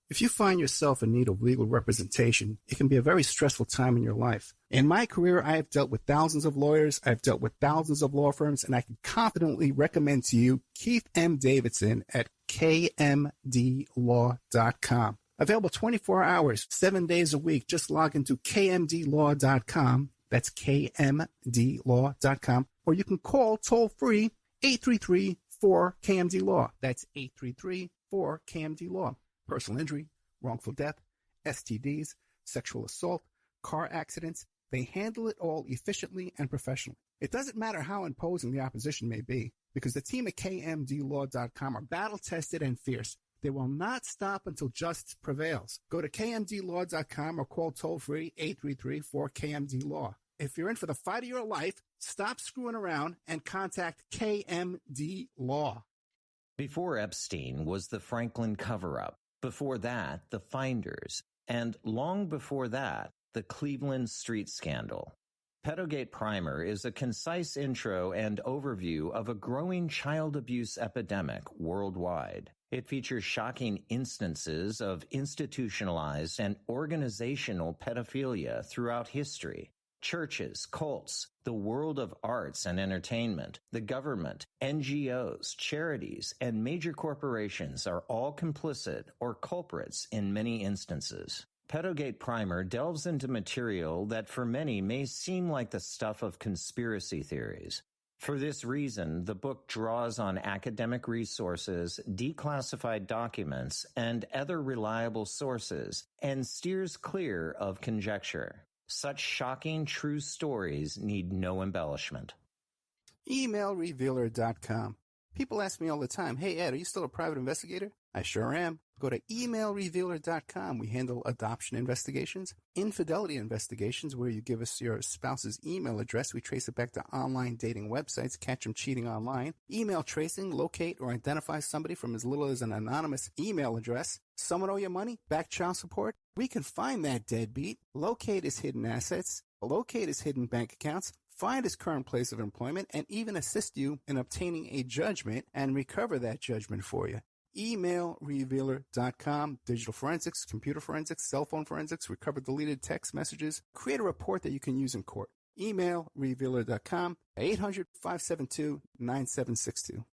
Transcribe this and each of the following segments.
If you find yourself in need of legal representation, it can be a very stressful time in your life. In my career, I have dealt with thousands of lawyers, I've dealt with thousands of law firms, and I can confidently recommend to you Keith M. Davidson at kmdlaw.com. Available 24 hours, 7 days a week. Just log into kmdlaw.com. That's kmdlaw.com. Or you can call toll-free 833-4KMD-LAW. That's 833-4KMD-LAW. Personal injury, wrongful death, STDs, sexual assault, car accidents. They handle it all efficiently and professionally. It doesn't matter how imposing the opposition may be, because the team at kmdlaw.com are battle-tested and fierce. They will not stop until justice prevails. Go to kmdlaw.com or call toll-free 833-4KMD-LAW. If you're in for the fight of your life, stop screwing around and contact KMD Law. Before Epstein was the Franklin cover-up. Before that, the Finders. And long before that, the Cleveland Street Scandal. Pedogate Primer is a concise intro and overview of a growing child abuse epidemic worldwide. It features shocking instances of institutionalized and organizational pedophilia throughout history. Churches, cults, the world of arts and entertainment, the government, NGOs, charities, and major corporations are all complicit or culprits in many instances. Pedogate Primer delves into material that for many may seem like the stuff of conspiracy theories. For this reason, the book draws on academic resources, declassified documents, and other reliable sources, and steers clear of conjecture. Such shocking true stories need no embellishment. Emailrevealer.com. People ask me all the time, hey Ed, are you still a private investigator? I sure am. Go to emailrevealer.com. We handle adoption investigations, infidelity investigations, where you give us your spouse's email address. We trace it back to online dating websites, catch them cheating online. Email tracing, locate or identify somebody from as little as an anonymous email address. Someone owe you money? Back child support? We can find that deadbeat, locate his hidden assets, locate his hidden bank accounts, find his current place of employment, and even assist you in obtaining a judgment and recover that judgment for you. Emailrevealer.com. Digital forensics, computer forensics, cell phone forensics, recover deleted text messages. Create a report that you can use in court. Emailrevealer.com, 800-572-9762.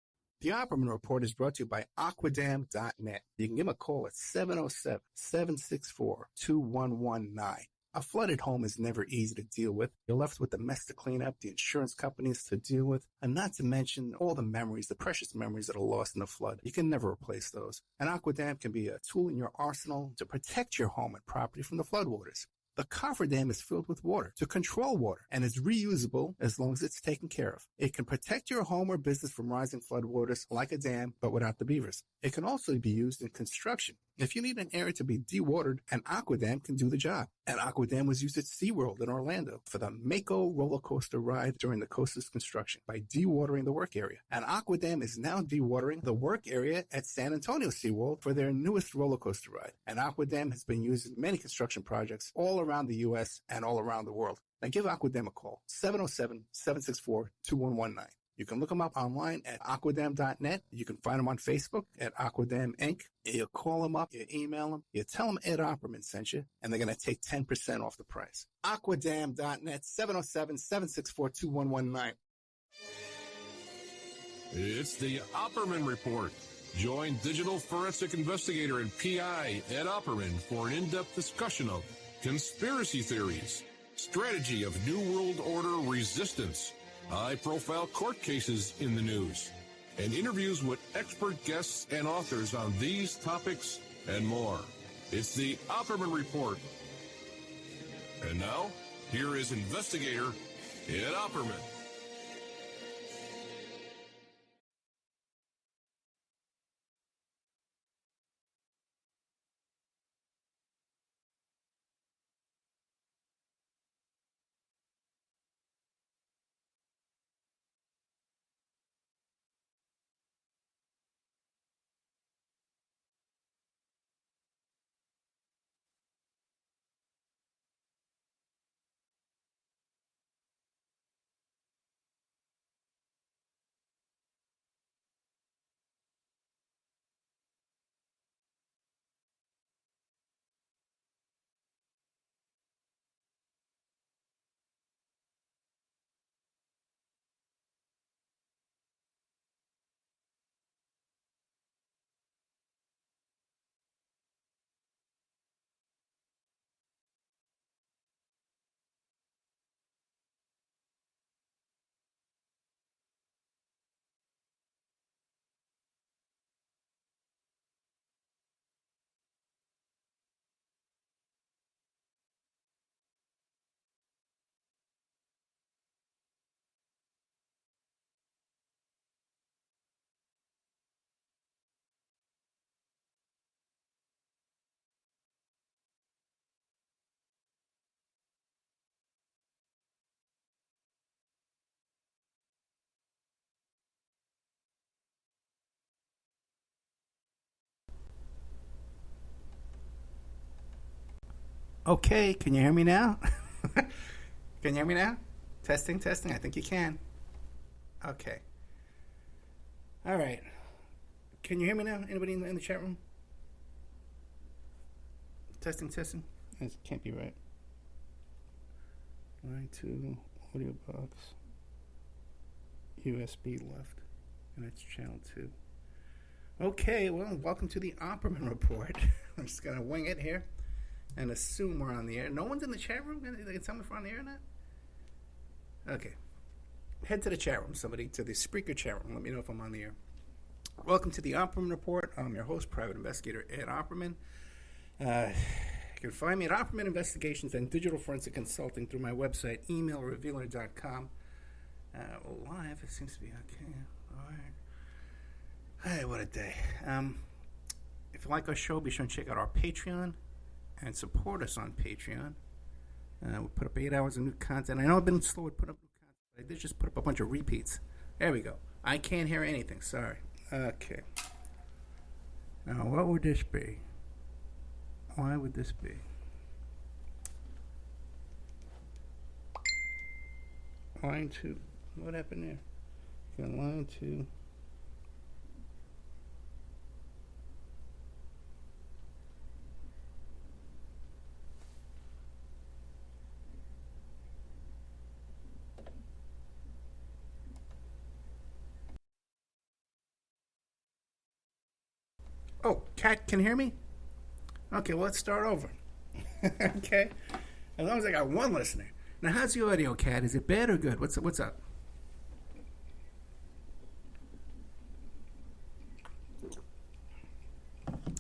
The Opperman Report is brought to you by Aquadam.net. You can give them a call at 707-764-2119. A flooded home is never easy to deal with. You're left with the mess to clean up, the insurance companies to deal with, and not to mention all the memories, the precious memories that are lost in the flood. You can never replace those. And Aquadam can be a tool in your arsenal to protect your home and property from the floodwaters. The cofferdam is filled with water to control water and is reusable as long as it's taken care of. It can protect your home or business from rising floodwaters like a dam, but without the beavers. It can also be used in construction. If you need an area to be dewatered, an Aquadam can do the job. An Aquadam was used at SeaWorld in Orlando for the Mako roller coaster ride during the coaster's construction by dewatering the work area. An Aquadam is now dewatering the work area at San Antonio SeaWorld for their newest roller coaster ride. An Aquadam has been used in many construction projects all around the U.S. and all around the world. Now give Aquadam a call, 707-764-2119. You can look them up online at aquadam.net. You can find them on Facebook at Aquadam Inc. You call them up, you email them, you tell them Ed Opperman sent you, and they're going to take 10% off the price. Aquadam.net, 707-764-2119. It's the Opperman Report. Join digital forensic investigator and PI Ed Opperman for an in-depth discussion of conspiracy theories, strategy of New World Order resistance, high-profile court cases in the news, and interviews with expert guests and authors on these topics and more. It's the Opperman Report. And now, here is investigator Ed Opperman. Okay, can you hear me now? Can you hear me now? Testing, testing. I think you can. Okay. All right. Can you hear me now? Anybody in the chat room? Testing, testing. It can't be right. Line 2, audio box, USB left, and that's channel 2. Okay, well, welcome to the Opperman Report. I'm just going to wing it here and assume we're on the air. No one's in the chat room? They can tell me if we're on the air or not? Okay. Head to the chat room, somebody, to the Spreaker chat room. Let me know if I'm on the air. Welcome to the Opperman Report. I'm your host, Private Investigator Ed Opperman. You can find me at Opperman Investigations and Digital Forensic Consulting through my website, emailrevealer.com. Live, it seems to be okay. All right. Hey, what a day. If you like our show, be sure and check out our Patreon and support us on Patreon. We put up 8 hours of new content. I know I've been slow at putting up new content, but I did just put up a bunch of repeats. There we go. I can't hear anything. Sorry. Okay. Now, what would this be? Why would this be? Line 2. What happened there? Okay, line 2. Oh, Kat can hear me? Okay, well, let's start over. Okay? As long as I got one listener. Now, how's the audio, Kat? Is it bad or good? What's up?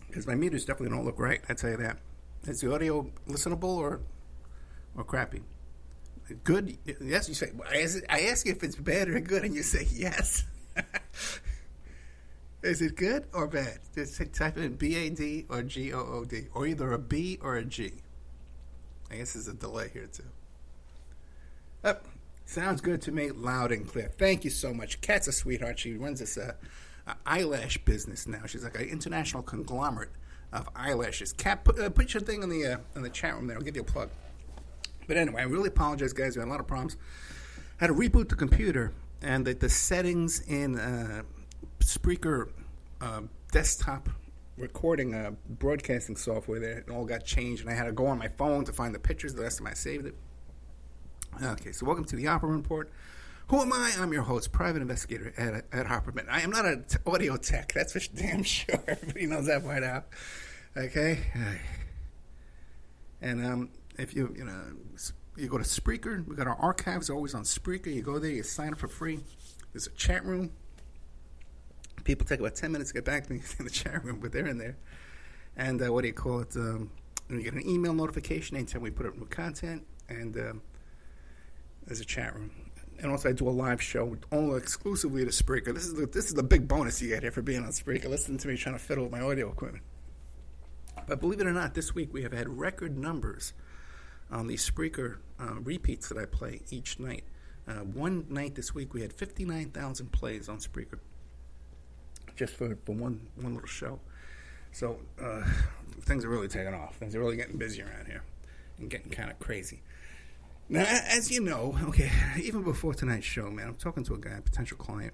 Because my meters definitely don't look right, I tell you that. Is the audio listenable or crappy? Good? Yes, you say. I ask you if it's bad or good, and you say yes. Is it good or bad? Just type in B-A-D or G-O-O-D, or either a B or a G. I guess there's a delay here, too. Oh, sounds good to me, loud and clear. Thank you so much. Kat's a sweetheart. She runs this eyelash business now. She's like an international conglomerate of eyelashes. Kat, put your thing in the chat room there. I'll give you a plug. But anyway, I really apologize, guys. We had a lot of problems. I had to reboot the computer, and the settings in Spreaker desktop recording broadcasting software there, it all got changed, and I had to go on my phone to find the pictures. The last time I saved it. Okay, so welcome to the Opperman Report. Who am I? I'm your host, Private Investigator at Opperman. I am not an audio tech. That's for damn sure. Everybody knows that by now. Okay, and if you go to Spreaker, we got our archives always on Spreaker. You go there, you sign up for free. There's a chat room. People take about 10 minutes to get back to me in the chat room, but they're in there. And what do you call it? You get an email notification anytime we put up new content, and there's a chat room. And also, I do a live show only exclusively to Spreaker. This is the big bonus you get here for being on Spreaker. Listen to me trying to fiddle with my audio equipment. But believe it or not, this week we have had record numbers on the Spreaker repeats that I play each night. One night this week we had 59,000 plays on Spreaker, just for one little show. So things are really taking off. Things are really getting busy around here and getting kind of crazy. Now, as you know, okay, even before tonight's show, man, I'm talking to a guy, a potential client.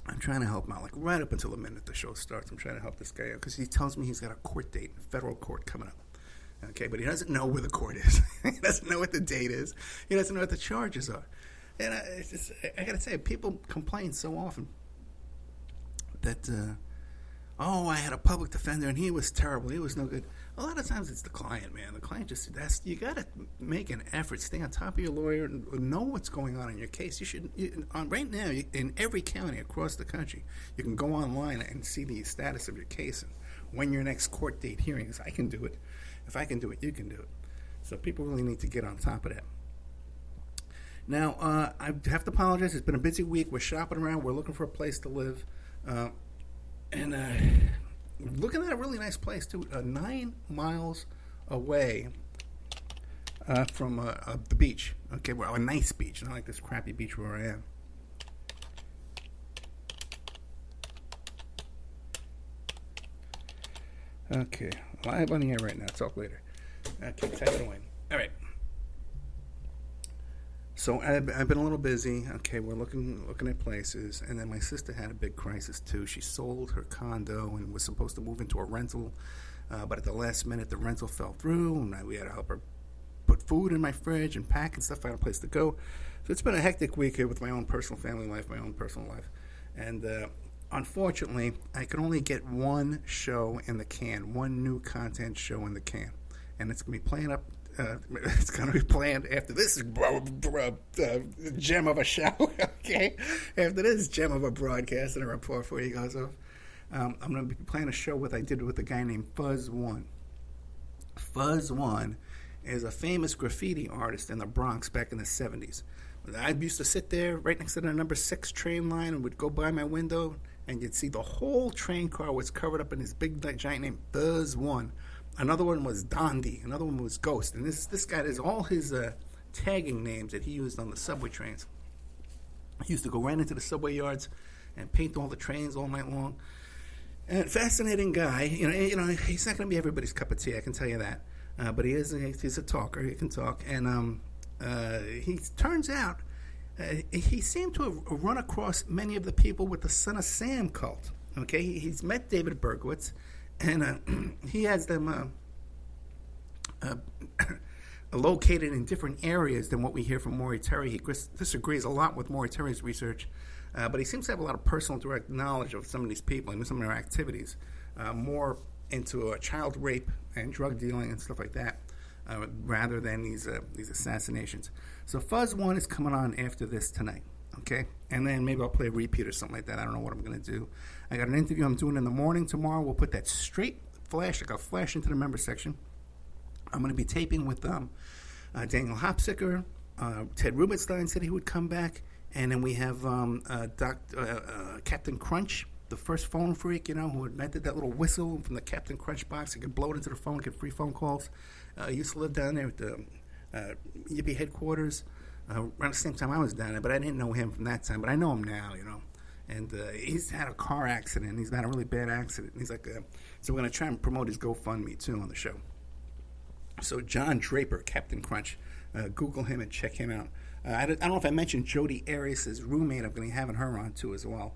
I'm trying to help him out, like right up until the minute the show starts. I'm trying to help this guy out because he tells me he's got a court date, federal court coming up. Okay, but he doesn't know where the court is. He doesn't know what the date is. He doesn't know what the charges are. And I got to say, people complain so often that, I had a public defender and he was terrible. He was no good. A lot of times it's the client, man. The client you got to make an effort, stay on top of your lawyer, and know what's going on in your case. Right now, in every county across the country, you can go online and see the status of your case and when your next court date hearing is. I can do it. If I can do it, you can do it. So people really need to get on top of that. Now, I have to apologize. It's been a busy week. We're shopping around. We're looking for a place to live. And looking at a really nice place, too. 9 miles away from the beach. Okay, well, a nice beach. Not like this crappy beach where I am. Okay, live on the air right now. Talk later. Okay, type it away. All right. So I've been a little busy. Okay, we're looking at places, and then my sister had a big crisis too. She sold her condo and was supposed to move into a rental, but at the last minute, the rental fell through, and we had to help her put food in my fridge and pack and stuff. I had a place to go. So it's been a hectic week here with my own personal family life, my own personal life, and unfortunately, I could only get one show in the can, one new content show in the can, and it's going to be playing up. It's going to be planned after this gem of a show, okay? After this gem of a broadcast and a report before he goes off, I'm going to be playing a show I did with a guy named Fuzz One. Fuzz One is a famous graffiti artist in the Bronx back in the 70s. I used to sit there right next to the number 6 train line and would go by my window, and you'd see the whole train car was covered up in this big giant name, Fuzz One. Another one was Dondi. Another one was Ghost. And this guy has all his tagging names that he used on the subway trains. He used to go right into the subway yards and paint all the trains all night long. And fascinating guy. You know, he's not going to be everybody's cup of tea, I can tell you that. But he's a talker. He can talk. And he turns out he seemed to have run across many of the people with the Son of Sam cult. Okay, he's met David Berkowitz. And he has them located in different areas than what we hear from Maury Terry. He disagrees a lot with Maury Terry's research, but he seems to have a lot of personal direct knowledge of some of these people and some of their activities, more into child rape and drug dealing and stuff like that, rather than these assassinations. So Fuzz One is coming on after this tonight. Okay, and then maybe I'll play a repeat or something like that. I don't know what I'm going to do. I got an interview I'm doing in the morning tomorrow. We'll put that straight flash, like a flash into the member section. I'm going to be taping with Daniel Hopsicker. Ted Rubenstein said he would come back. And then we have Captain Crunch, the first phone freak, who invented that little whistle from the Captain Crunch box. He could blow it into the phone, get free phone calls. He used to live down there at the Yippie headquarters. Around the same time I was down there, but I didn't know him from that time. But I know him now, And he's had a car accident. He's had a really bad accident. He's like, so we're going to try and promote his GoFundMe, too, on the show. So John Draper, Captain Crunch. Google him and check him out. I don't know if I mentioned Jodi Arias' roommate. I'm going to be having her on, too, as well.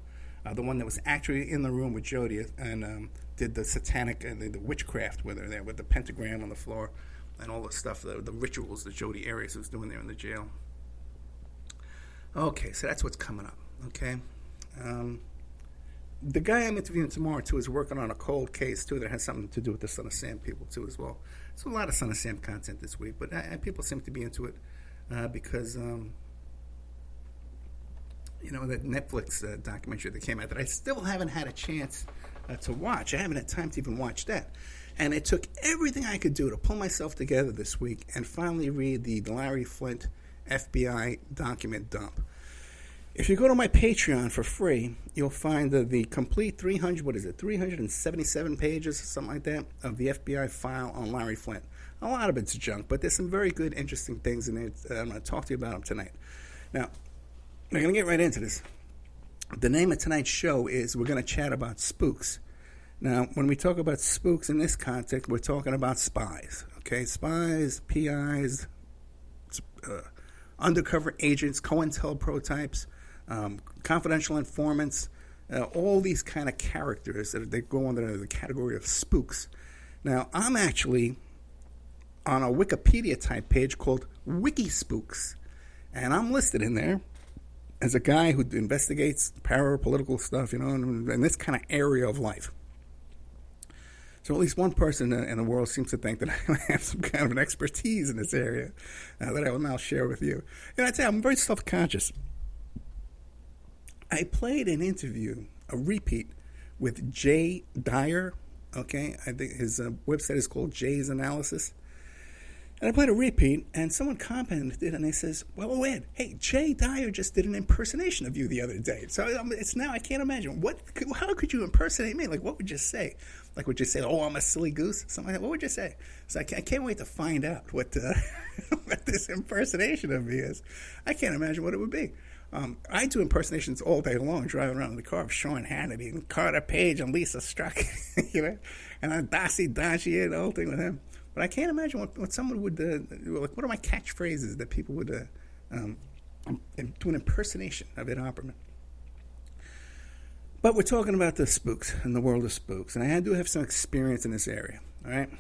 The one that was actually in the room with Jodi and did the satanic, the witchcraft with her there, with the pentagram on the floor and all the stuff, the rituals that Jodi Arias was doing there in the jail. Okay, so that's what's coming up, okay? The guy I'm interviewing tomorrow, too, is working on a cold case, too, that has something to do with the Son of Sam people, too, as well. So a lot of Son of Sam content this week, but people seem to be into it because, that Netflix documentary that came out that I still haven't had a chance to watch. I haven't had time to even watch that. And it took everything I could do to pull myself together this week and finally read the Larry Flynt FBI document dump. If you go to my Patreon for free, you'll find the complete 377 pages, something like that, of the FBI file on Larry Flynt. A lot of it's junk, but there's some very good, interesting things in it. I'm going to talk to you about them tonight. Now, we're going to get right into this. The name of tonight's show is we're going to chat about spooks. Now, when we talk about spooks in this context, we're talking about spies, okay? Spies, PIs, undercover agents, COINTELPRO types, confidential informants, all these kind of characters that go under the category of spooks. Now, I'm actually on a Wikipedia type page called WikiSpooks, and I'm listed in there as a guy who investigates parapolitical stuff, in this kind of area of life. So at least one person in the world seems to think that I have some kind of an expertise in this area that I will now share with you. And I tell you, I'm very self-conscious. I played an interview, a repeat, with Jay Dyer. Okay, I think his website is called Jay's Analysis. And I played a repeat, and someone commented, and they says, well, Ed, hey, Jay Dyer just did an impersonation of you the other day. So it's now, I can't imagine. How could you impersonate me? Like, what would you say? Like, would you say, oh, I'm a silly goose? Something like that. What would you say? So I can't wait to find out what this impersonation of me is. I can't imagine what it would be. I do impersonations all day long, driving around in the car of Sean Hannity and Carter Page and Lisa Struck, and I'm Dossie Dodgy, the whole thing with him. But I can't imagine what someone would, like, what are my catchphrases that people would do an impersonation of Ed Opperman. But we're talking about the spooks and the world of spooks, and I do have some experience in this area, all right?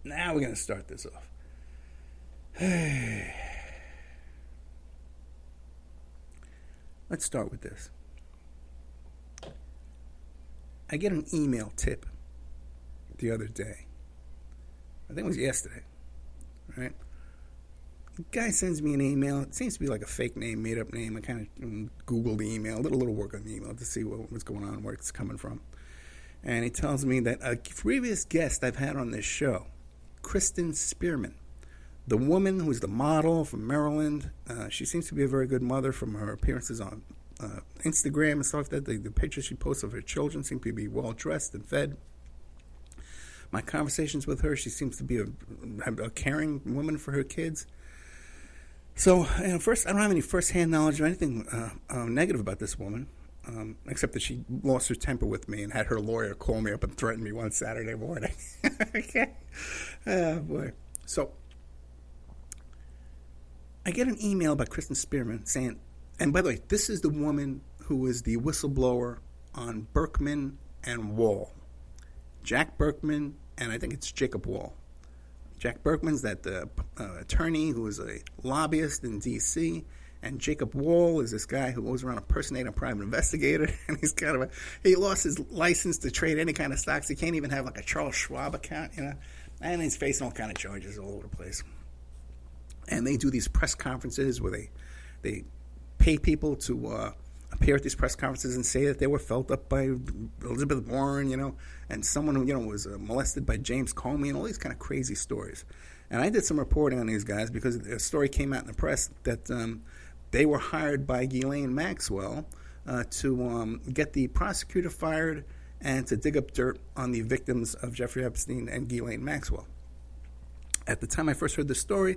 Now we're going to start this off. Let's start with this. I get an email tip the other day. I think it was yesterday, right? The guy sends me an email. It seems to be like a fake name, made-up name. I kind of Googled the email, a little work on the email to see what's going on, where it's coming from. And he tells me that a previous guest I've had on this show, Kristen Spearman, the woman who's the model from Maryland, she seems to be a very good mother from her appearances on Instagram and stuff like that. The pictures she posts of her children seem to be well-dressed and fed. My conversations with her, she seems to be a caring woman for her kids. So, first, I don't have any first-hand knowledge or anything negative about this woman, except that she lost her temper with me and had her lawyer call me up and threaten me one Saturday morning. Okay. Oh, boy. So, I get an email by Kristen Spearman saying, and by the way, this is the woman who is the whistleblower on Berkman and Wall. Jack Berkman, and I think it's Jacob Wall. Jack Berkman's that attorney who is a lobbyist in D.C., and Jacob Wall is this guy who goes around impersonating a private investigator, and he's kind of he lost his license to trade any kind of stocks. He can't even have like a Charles Schwab account, and he's facing all kind of charges all over the place. And they do these press conferences where they pay people to appear at these press conferences and say that they were felt up by Elizabeth Warren, and someone who, was molested by James Comey, and all these kind of crazy stories. And I did some reporting on these guys because a story came out in the press that they were hired by Ghislaine Maxwell to get the prosecutor fired and to dig up dirt on the victims of Jeffrey Epstein and Ghislaine Maxwell. At the time I first heard the story,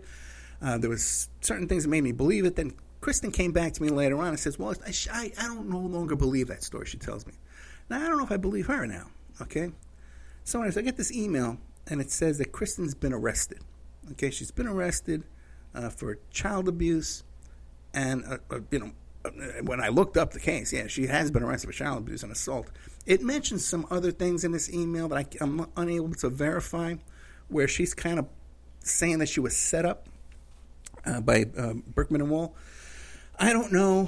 there was certain things that made me believe it. Then Kristen came back to me later on and says, well, I don't no longer believe that story, she tells me. Now, I don't know if I believe her now, okay? So anyways, I get this email, and it says that Kristen's been arrested. Okay, she's been arrested for child abuse, and, when I looked up the case, yeah, she has been arrested for child abuse and assault. It mentions some other things in this email that I'm unable to verify, where she's kind of saying that she was set up by Berkman and Wall. I don't know.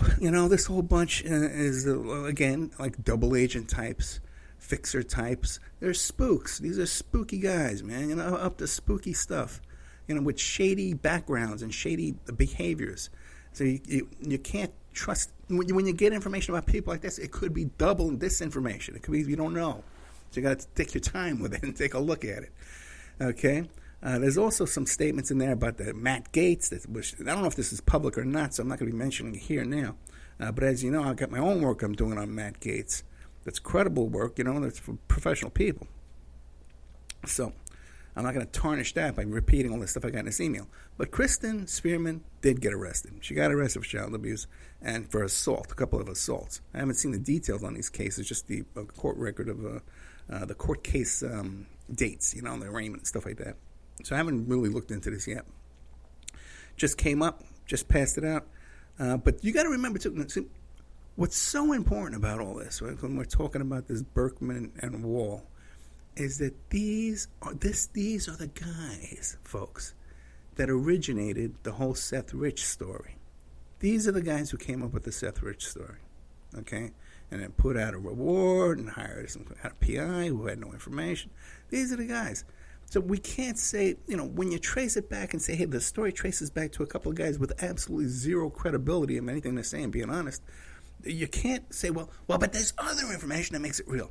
This whole bunch is, again, like double agent types, fixer types. They're spooks. These are spooky guys, man, up to spooky stuff, with shady backgrounds and shady behaviors. So you can't trust. When you get information about people like this, it could be double disinformation. It could be you don't know. So you got to take your time with it and take a look at it. Okay? There's also some statements in there about the Matt Gaetz, which I don't know if this is public or not, so I'm not going to be mentioning it here now. But as you know, I've got my own work I'm doing on Matt Gaetz. That's credible work, that's for professional people. So I'm not going to tarnish that by repeating all the stuff I got in this email. But Kristen Spearman did get arrested. She got arrested for child abuse and for assault, a couple of assaults. I haven't seen the details on these cases, just the court record of the court case dates, the arraignment and stuff like that. So I haven't really looked into this yet. Just came up, just passed it out. But you got to remember, too, what's so important about all this, right, when we're talking about this Berkman and Wall, is that these are the guys, folks, that originated the whole Seth Rich story. These are the guys who came up with the Seth Rich story, okay? And then put out a reward and hired some kind of PI who had no information. These are the guys. So we can't say, when you trace it back and say, hey, the story traces back to a couple of guys with absolutely zero credibility in anything they're saying, being honest, you can't say, well, but there's other information that makes it real.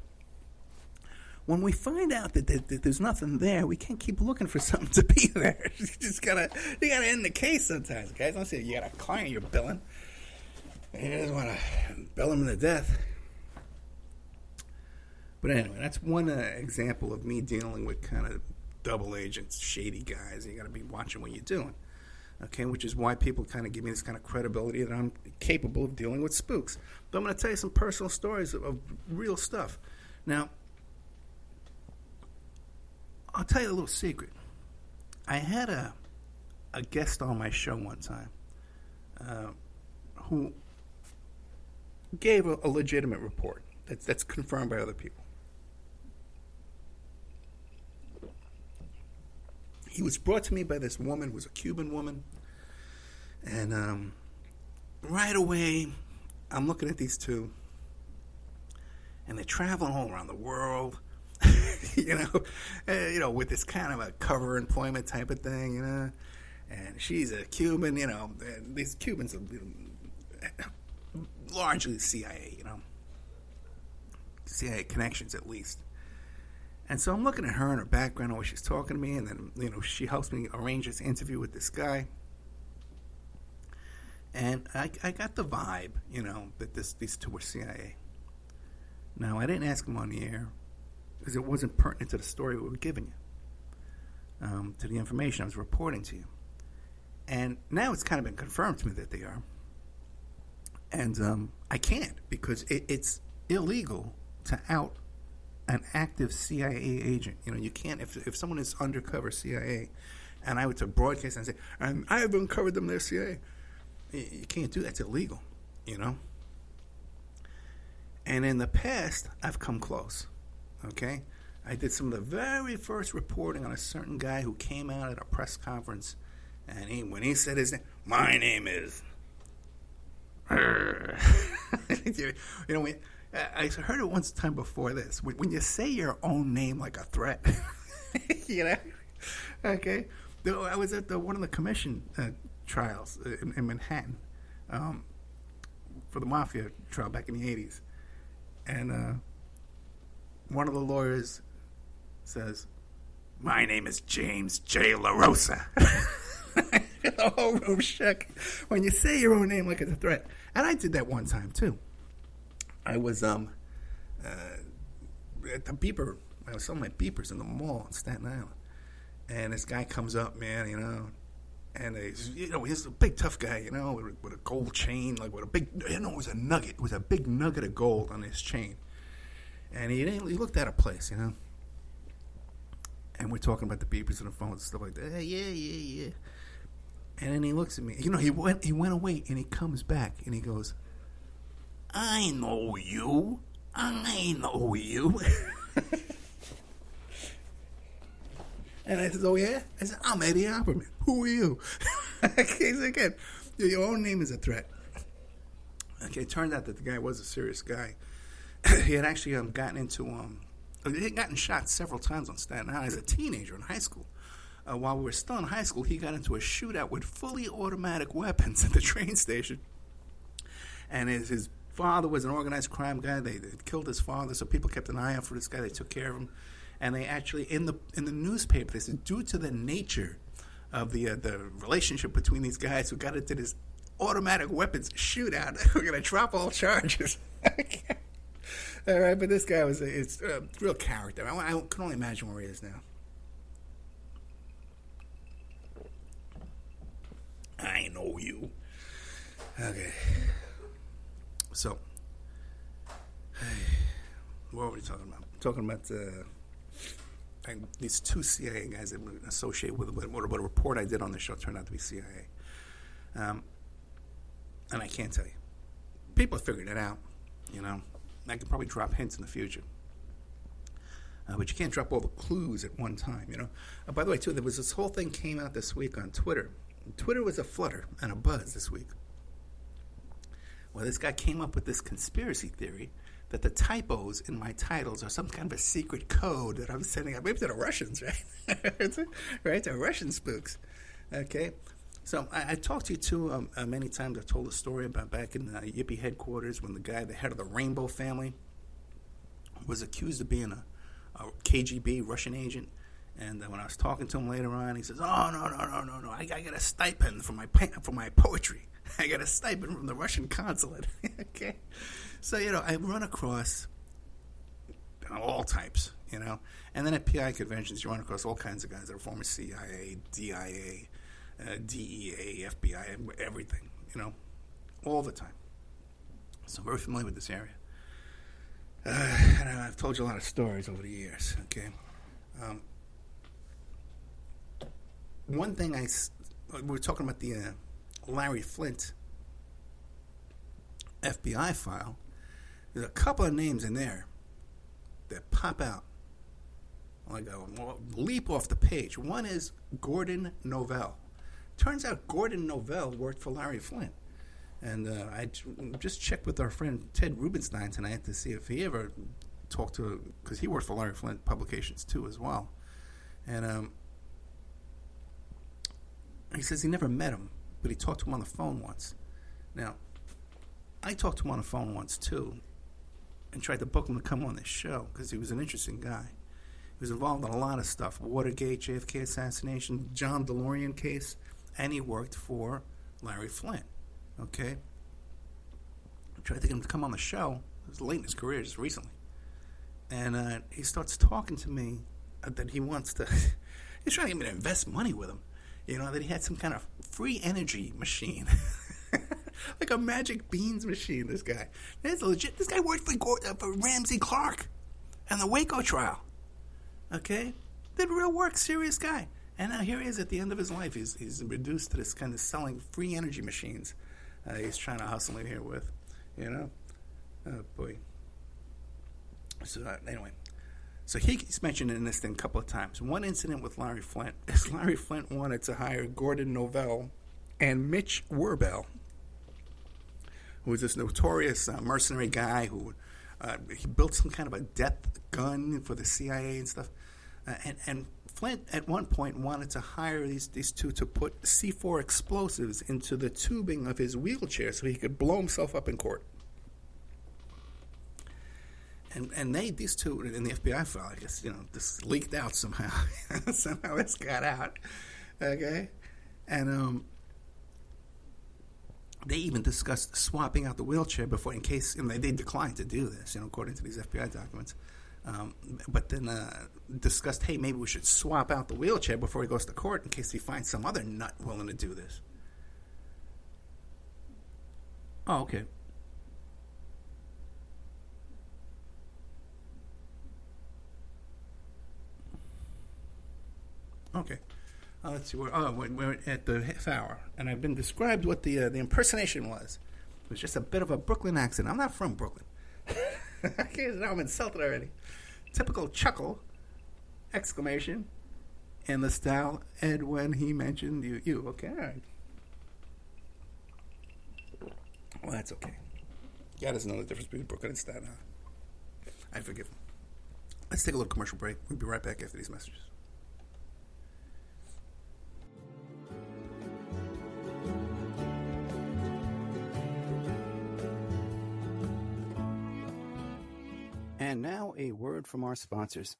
When we find out that there's nothing there, we can't keep looking for something to be there. You gotta end the case sometimes, guys. Don't say you got a client you're billing. You just want to bill him to death. But anyway, that's one example of me dealing with kind of double agents, shady guys. You got to be watching what you're doing, okay? Which is why people kind of give me this kind of credibility that I'm capable of dealing with spooks. But I'm going to tell you some personal stories of real stuff. Now, I'll tell you a little secret. I had a guest on my show one time who gave a legitimate report that's confirmed by other people. He was brought to me by this woman who was a Cuban woman, and right away I'm looking at these two, and they're traveling all around the world, with this kind of a cover employment type of thing, and she's a Cuban, and these Cubans are largely CIA, CIA connections at least. And so I'm looking at her and her background and what she's talking to me, and then, she helps me arrange this interview with this guy. And I got the vibe, that these two were CIA. Now, I didn't ask him on the air because it wasn't pertinent to the story we were giving you, to the information I was reporting to you. And now it's kind of been confirmed to me that they are. And I can't, because it's illegal to out an active CIA agent. You can't, if someone is undercover CIA and I were to broadcast and say, I have uncovered them, they're CIA, you can't do that. It's illegal, And in the past, I've come close, okay? I did some of the very first reporting on a certain guy who came out at a press conference, and when he said his name, my name is... I heard it once time before this. When you say your own name like a threat, okay? I was at one of the commission trials in Manhattan for the Mafia trial back in the 80s. And one of the lawyers says, my name is James J. LaRosa. The whole room shook. When you say your own name like it's a threat. And I did that one time, too. I was at the beeper. I was selling my beepers in the mall in Staten Island. And this guy comes up, man, and he's a big tough guy, with a gold chain, like with a big, it was a nugget. It was a big nugget of gold on his chain. And he looked at a place, And we're talking about the beepers and the phones and stuff like that. Yeah. And then he looks at me. He went away, and he comes back, and he goes, I know you. And I said, oh, yeah? I said, I'm Eddie Opperman. Who are you? Okay, so again, your own name is a threat. Okay, it turned out that the guy was a serious guy. He had actually he had gotten shot several times on Staten Island as a teenager in high school. While we were still in high school, he got into a shootout with fully automatic weapons at the train station. And his father was an organized crime guy. They killed his father, so people kept an eye out for this guy. They took care of him. And they actually, in the newspaper, they said, due to the nature of the relationship between these guys who got into this automatic weapons shootout, we're going to drop all charges. All right, but this guy was a real character. I can only imagine where he is now. I know you. Okay. So, what were we talking about? Talking about these two CIA guys that were associated with what a report I did on the show turned out to be CIA. And I can't tell you. People have figured it out, I could probably drop hints in the future. But you can't drop all the clues at one time, by the way, too, there was this whole thing came out this week on Twitter. Twitter was a flutter and a buzz this week. Well, this guy came up with this conspiracy theory that the typos in my titles are some kind of a secret code that I'm sending out, maybe to the Russians, right? Right, to Russian spooks. Okay? So I talked to you, too, many times. I've told a story about back in Yippie headquarters when the head of the Rainbow family, was accused of being a KGB Russian agent. And when I was talking to him later on, he says, "Oh no! I get a stipend for my poetry. I got a stipend from the Russian consulate." Okay, so I run across all types, and then at PI conventions, you run across all kinds of guys that are former CIA, DIA, DEA, FBI, everything, all the time. So I'm very familiar with this area. And I've told you a lot of stories over the years. Okay. one thing we were talking about the Larry Flint FBI file. There's a couple of names in there that pop out like a leap off the page. One is Gordon Novell. Turns out Gordon Novell worked for Larry Flint. And I just checked with our friend Ted Rubenstein tonight to see if he ever talked to, because he worked for Larry Flint Publications too as well. And he says he never met him, but he talked to him on the phone once. Now, I talked to him on the phone once too and tried to book him to come on this show because he was an interesting guy. He was involved in a lot of stuff, Watergate, JFK assassination, John DeLorean case, and he worked for Larry Flint. Okay? I tried to get him to come on the show. It was late in his career, just recently. And he starts talking to me that he wants to, he's trying to get me to invest money with him. You know, that he had some kind of free energy machine. Like a magic beans machine, this guy. That's legit. This guy worked for Ramsey Clark and the Waco trial. Okay? Did real work, serious guy. And now here he is at the end of his life. He's reduced to this kind of selling free energy machines. He's trying to hustle in here with, you know? Oh, boy. So, anyway. So he's mentioned in this thing a couple of times. One incident with Larry Flint is Larry Flint wanted to hire Gordon Novell and Mitch Werbel, who was this notorious mercenary guy who he built some kind of a death gun for the CIA and stuff. And Flint at one point wanted to hire these two to put C4 explosives into the tubing of his wheelchair so he could blow himself up in court. And these two in the FBI file, I guess, you know, this leaked out somehow. Somehow this got out. Okay? And they even discussed swapping out the wheelchair before, in case, and they declined to do this, you know, according to these FBI documents. But then discussed, hey, maybe we should swap out the wheelchair before he goes to court in case he finds some other nut willing to do this. Oh, okay. Okay. Let's see. We're at the half hour, and I've been described what the impersonation was. It was just a bit of a Brooklyn accent. I'm not from Brooklyn. Okay, now I'm insulted already. Typical chuckle, exclamation, in the style Ed when he mentioned you. Okay, all right. Well, that's okay. God doesn't know the difference between Brooklyn and Staten Island. I forgive him. Let's take a little commercial break. We'll be right back after these messages. And now a word from our sponsors.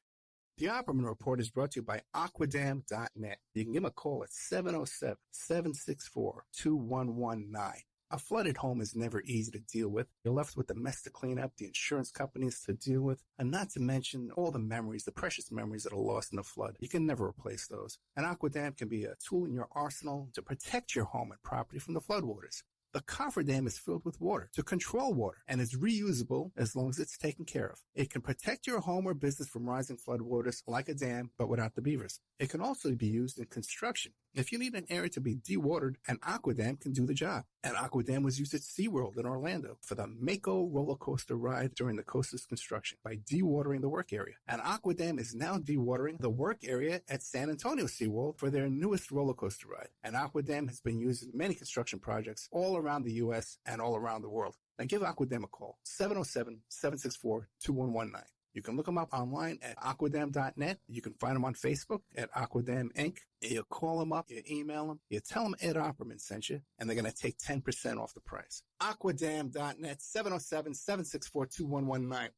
The Opperman Report is brought to you by Aquadam.net. You can give them a call at 707-764-2119. A flooded home is never easy to deal with. You're left with the mess to clean up, the insurance companies to deal with, and not to mention all the memories, the precious memories that are lost in the flood. You can never replace those. And Aquadam can be a tool in your arsenal to protect your home and property from the floodwaters. The cofferdam is filled with water to control water and is reusable as long as it's taken care of. It can protect your home or business from rising floodwaters like a dam, but without the beavers. It can also be used in construction. If you need an area to be dewatered, an Aquadam can do the job. An Aquadam was used at SeaWorld in Orlando for the Mako roller coaster ride during the coaster's construction by dewatering the work area. An Aquadam is now dewatering the work area at San Antonio SeaWorld for their newest roller coaster ride. An Aquadam has been used in many construction projects all around the U.S. and all around the world. Now give Aquadam a call, 707-764-2119. You can look them up online at aquadam.net. You can find them on Facebook at Aquadam Inc. You call them up, you email them, you tell them Ed Opperman sent you, and they're going to take 10% off the price. Aquadam.net, 707-764-2119.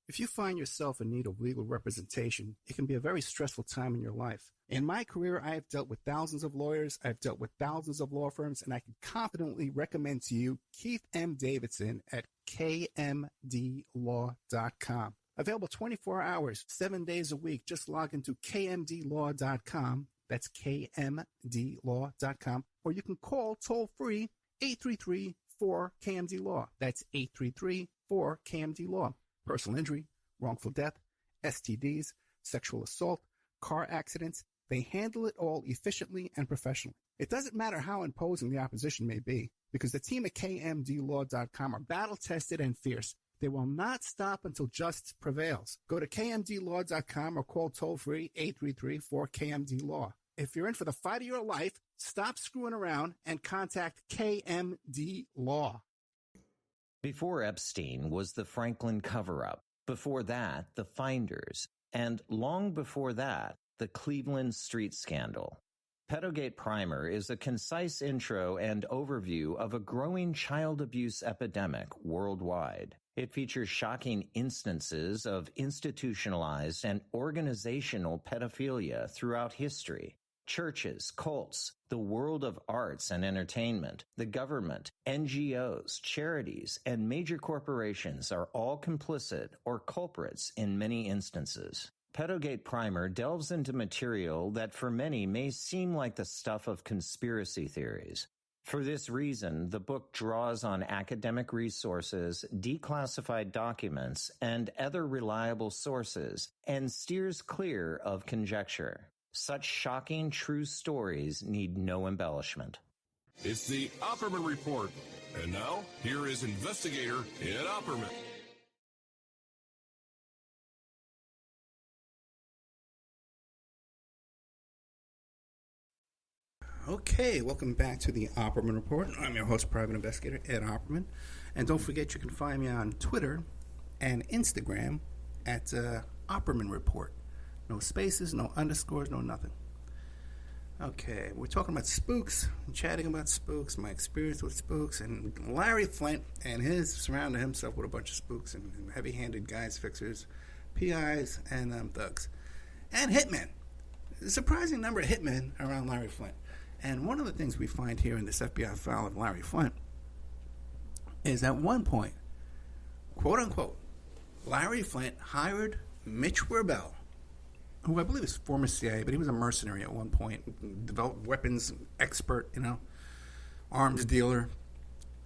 If you find yourself in need of legal representation, it can be a very stressful time in your life. In my career, I have dealt with thousands of lawyers, I've dealt with thousands of law firms, and I can confidently recommend to you Keith M. Davidson at kmdlaw.com. Available 24 hours, 7 days a week. Just log into kmdlaw.com. That's kmdlaw.com. Or you can call toll-free 833-4KMD-LAW. That's 833-4KMD-LAW. Personal injury, wrongful death, STDs, sexual assault, car accidents, They handle it all efficiently and professionally. It doesn't matter how imposing the opposition may be, because the team at KMDlaw.com are battle-tested and fierce. They will not stop until justice prevails. Go to KMDlaw.com or call toll-free 833-4KMD-LAW. If you're in for the fight of your life, stop screwing around and contact KMD Law. Before Epstein was the Franklin cover-up. Before that, the Finders. And long before that, the Cleveland street scandal. Pedogate Primer is a concise intro and overview of a growing child abuse epidemic worldwide. It features shocking instances of institutionalized and organizational pedophilia throughout history. Churches, cults, the world of arts and entertainment, the government, NGOs, charities, and major corporations are all complicit or culprits in many instances. Pedogate Primer delves into material that for many may seem like the stuff of conspiracy theories. For this reason, the book draws on academic resources, declassified documents, and other reliable sources, and steers clear of conjecture. Such shocking true stories need no embellishment. It's the Opperman Report. And now, here is investigator Ed Opperman. Okay, welcome back to the Opperman Report. I'm your host, private investigator Ed Opperman. And don't forget, you can find me on Twitter and Instagram at Opperman Report. No spaces, no underscores, no nothing. Okay, we're talking about Spooks, chatting about Spooks, my experience with Spooks, and Larry Flint and his surrounding himself with a bunch of spooks and heavy-handed guys, fixers, PIs, and thugs. And hitmen. A surprising number of hitmen around Larry Flint. And one of the things we find here in this FBI file of Larry Flint is at one point, quote unquote, Larry Flint hired Mitch Werbel, who I believe is former CIA, but he was a mercenary at one point, developed weapons expert, arms dealer.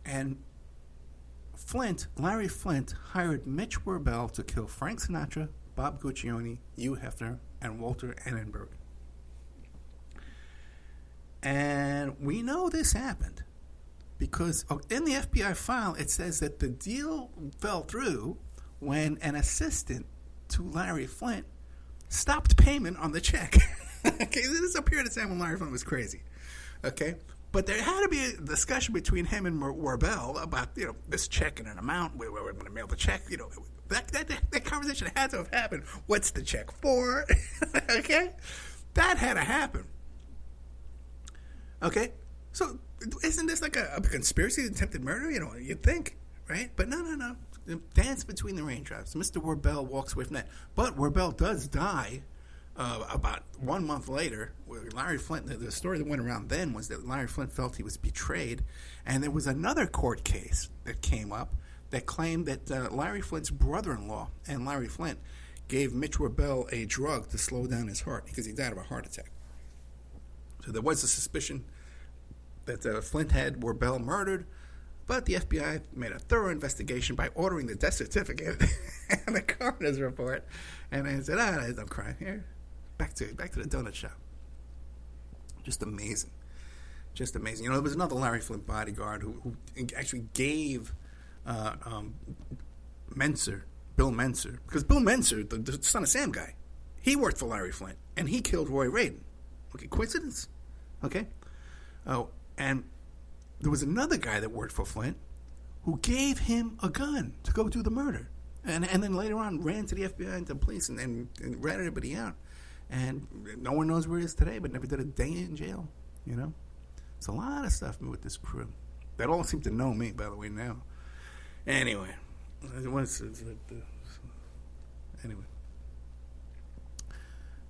And Larry Flint hired Mitch Werbel to kill Frank Sinatra, Bob Guccione, Hugh Hefner, and Walter Annenberg. And we know this happened because in the FBI file, it says that the deal fell through when an assistant to Larry Flint stopped payment on the check. Okay, this is a period of time when Larry Flint was crazy. Okay, but there had to be a discussion between him and Werbel about this check and an amount. We're going to mail the check. That conversation had to have happened. What's the check for? Okay, that had to happen. Okay, so isn't this like a conspiracy, attempted murder? You'd think, right? But no. Dance between the raindrops. Mr. Werbel walks away from that. But Werbel does die about 1 month later. Larry Flint, the story that went around then was that Larry Flint felt he was betrayed. And there was another court case that came up that claimed that Larry Flint's brother-in-law and Larry Flint gave Mitch Werbel a drug to slow down his heart because he died of a heart attack. So there was a suspicion that Flint had Werbel murdered, but the FBI made a thorough investigation by ordering the death certificate and the coroner's report, and they said, there's no crime here. Back to the donut shop. Just amazing. There was another Larry Flint bodyguard who actually gave Bill Menser, because Bill Menser, the Son of Sam guy, he worked for Larry Flint, and he killed Roy Radin. Okay, coincidence? Okay. Oh, and there was another guy that worked for Flint who gave him a gun to go do the murder. And then later on ran to the FBI and to the police and rat everybody out. And no one knows where he is today, but never did a day in jail. It's a lot of stuff with this crew. They all seem to know me, by the way, now. Anyway.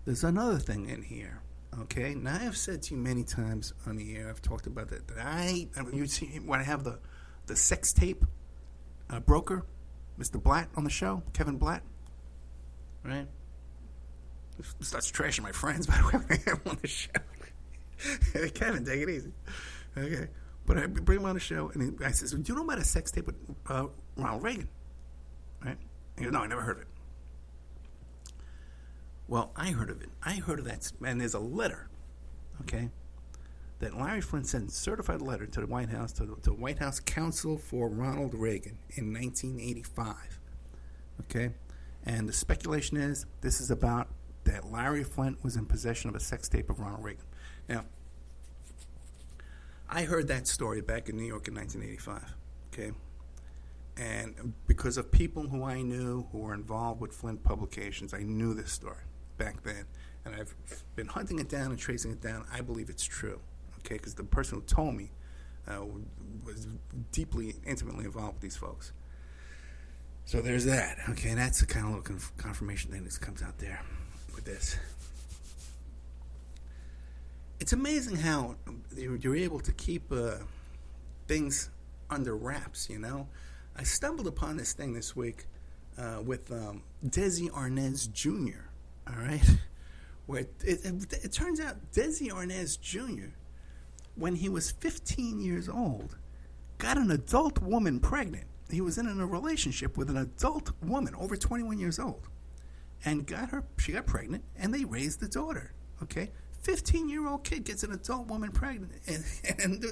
There's another thing in here. Okay, now I've said to you many times on the air, I've talked about that you see when I have the sex tape broker, Mr. Blatt on the show, Kevin Blatt, right? Starts trashing my friends, by the way, when I have on the show. Kevin, take it easy. Okay, but I bring him on the show, and I says, do you know about a sex tape with Ronald Reagan? Right? And he goes, no, I never heard of it. Well, I heard of it. I heard of that, and there's a letter, okay, that Larry Flint sent, certified letter to the White House, to the White House counsel for Ronald Reagan in 1985, okay? And the speculation is this is about that Larry Flint was in possession of a sex tape of Ronald Reagan. Now, I heard that story back in New York in 1985, okay? And because of people who I knew who were involved with Flint Publications, I knew this story back then. And I've been hunting it down and tracing it down. I believe it's true, okay? Because the person who told me was deeply, intimately involved with these folks. So there's that, okay? And that's the kind of little confirmation thing that comes out there with this. It's amazing how you're able to keep things under wraps, you know? I stumbled upon this thing this week with Desi Arnaz Jr., all right? Where it turns out Desi Arnaz Jr., when he was 15 years old, got an adult woman pregnant. He was in a relationship with an adult woman over 21 years old and she got pregnant, and they raised the daughter, okay? 15-year-old kid gets an adult woman pregnant, and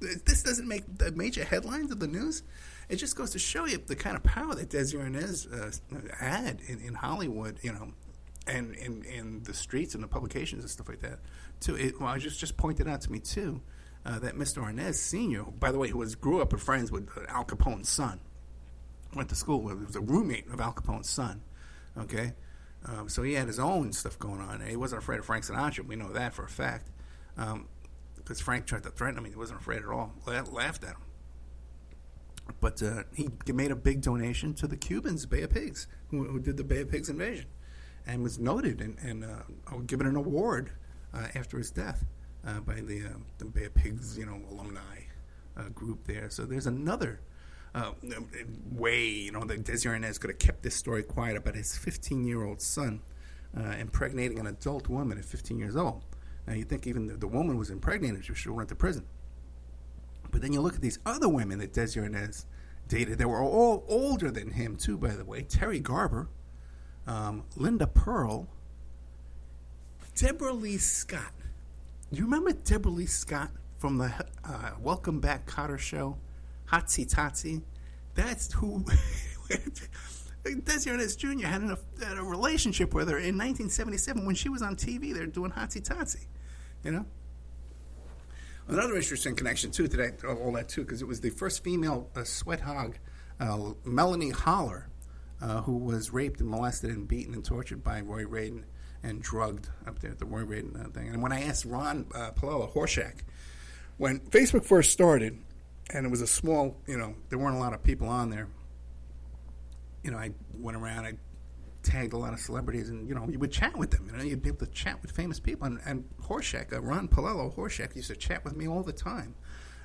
this doesn't make the major headlines of the news. It just goes to show you the kind of power that Desi Arnaz had in Hollywood, you know, and in the streets and the publications and stuff like that. Too, I just pointed out to me too that Mr. Arnaz Sr., by the way, who grew up with friends with Al Capone's son, went to school with, was a roommate of Al Capone's son. Okay. So he had his own stuff going on. And he wasn't afraid of Frank Sinatra. We know that for a fact. Because Frank tried to threaten him. He wasn't afraid at all. Laughed at him. But he made a big donation to the Cubans, Bay of Pigs, who did the Bay of Pigs invasion. And was noted and given an award after his death by the Bay of Pigs, you know, alumni group there. So there's another way, you know, that Desi Arnaz could have kept this story quiet about his 15-year-old son impregnating an adult woman at 15 years old. Now, you think even the woman was impregnated, she should have went to prison. But then you look at these other women that Desi Arnaz dated. They were all older than him, too, by the way. Terry Garber, Linda Pearl, Deborah Lee Scott. Do you remember Deborah Lee Scott from the Welcome Back Kotter show? Hotsy Totsy. That's who Desi Arnaz Jr. had a relationship with her in 1977 when she was on TV. They're doing Hotsy Totsy, you know. Another interesting connection too today, all that too, because it was the first female sweat hog, Melanie Holler, who was raped and molested and beaten and tortured by Roy Radin and drugged up there at the Roy Radin thing. And when I asked Ron Palella Horshack, when Facebook first started, and it was a small, you know, there weren't a lot of people on there. You know, I went around, I tagged a lot of celebrities, and, you know, you would chat with them. You know, you'd be able to chat with famous people. And Horshack, Ron Palella Horshack, used to chat with me all the time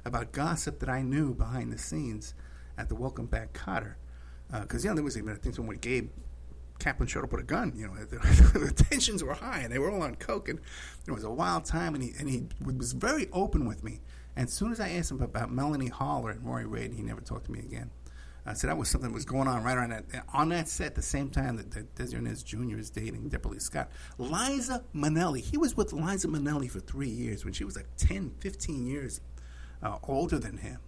about gossip that I knew behind the scenes at the Welcome Back Kotter. Because, you know, there was even a thing when Gabe Kaplan showed up with a gun. You know, the tensions were high, and they were all on coke, and it was a wild time, and he was very open with me. And as soon as I asked him about Melanie Holler and Roy Radin, he never talked to me again. So that was something that was going on right on that set at the same time that Desi Arnaz Jr. is dating Deborah Lee Scott. Liza Minnelli. He was with Liza Minnelli for 3 years when she was like 10, 15 years older than him.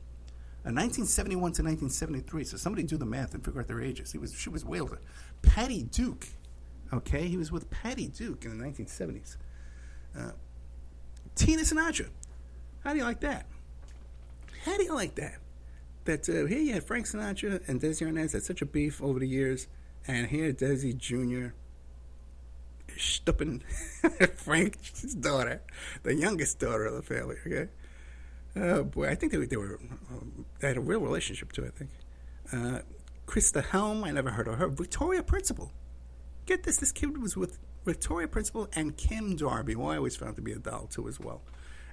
1971 to 1973. So somebody do the math and figure out their ages. She was way older. Patty Duke. Okay, he was with Patty Duke in the 1970s. Tina Sinatra. How do you like that? How do you like that? That here you had Frank Sinatra and Desi Arnaz had such a beef over the years, and here Desi Jr. is stupping Frank's daughter, the youngest daughter of the family. Okay, oh boy, I think they had a real relationship too. I think Krista Helm, I never heard of her. Victoria Principal, get this kid was with Victoria Principal and Kim Darby, who I always found to be a doll too as well.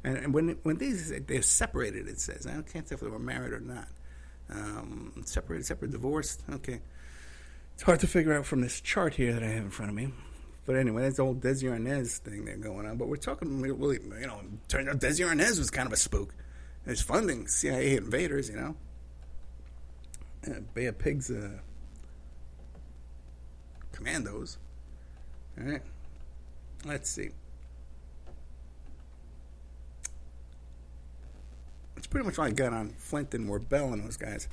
And when they're separated, it says, I can't tell if they were married or not. Separated, divorced. Okay, it's hard to figure out from this chart here that I have in front of me. But anyway, that's the old Desi Arnaz thing there going on. But we're talking really, you know, turns out Desi Arnaz was kind of a spook. He's funding CIA invaders, you know. Bay of Pigs commandos. All right. let's see. It's pretty much all I got on Flint and Warbell and those guys.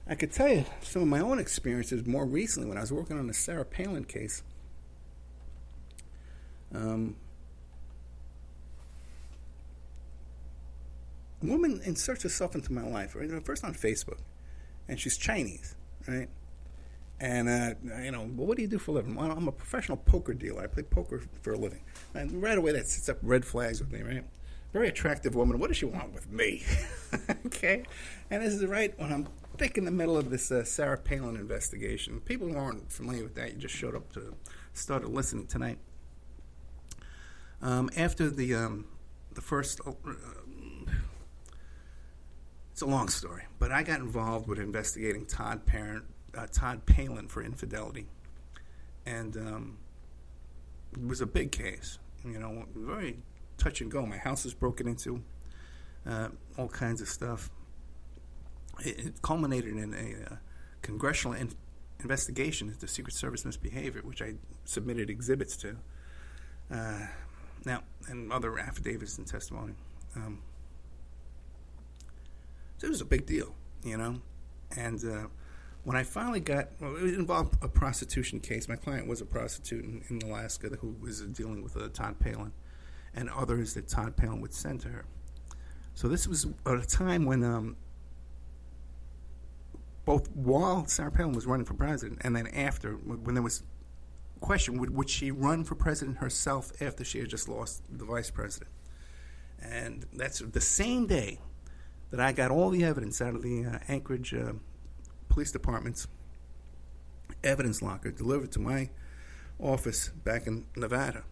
I could tell you some of my own experiences more recently when I was working on the Sarah Palin case. A woman inserts herself into my life, right? First on Facebook, and she's Chinese, right? And, well, what do you do for a living? Well, I'm a professional poker dealer. I play poker for a living. And right away, that sets up red flags with me, right? Very attractive woman. What does she want with me? Okay? And this is right when I'm thick in the middle of this Sarah Palin investigation. People who aren't familiar with that, you just showed up to started listening tonight. After the first... it's a long story, but I got involved with investigating Todd Palin for infidelity. And it was a big case, very touch and go. My house was broken into, all kinds of stuff. It culminated in a congressional investigation into Secret Service misbehavior, which I submitted exhibits to, and other affidavits and testimony. So it was a big deal, and when I finally it involved a prostitution case. My client was a prostitute in Alaska who was dealing with Todd Palin and others that Todd Palin would send to her. So this was at a time when both while Sarah Palin was running for president and then after, when there was a question, would she run for president herself after she had just lost the vice president? And that's the same day that I got all the evidence out of the Anchorage Police Department's evidence locker delivered to my office back in Nevada.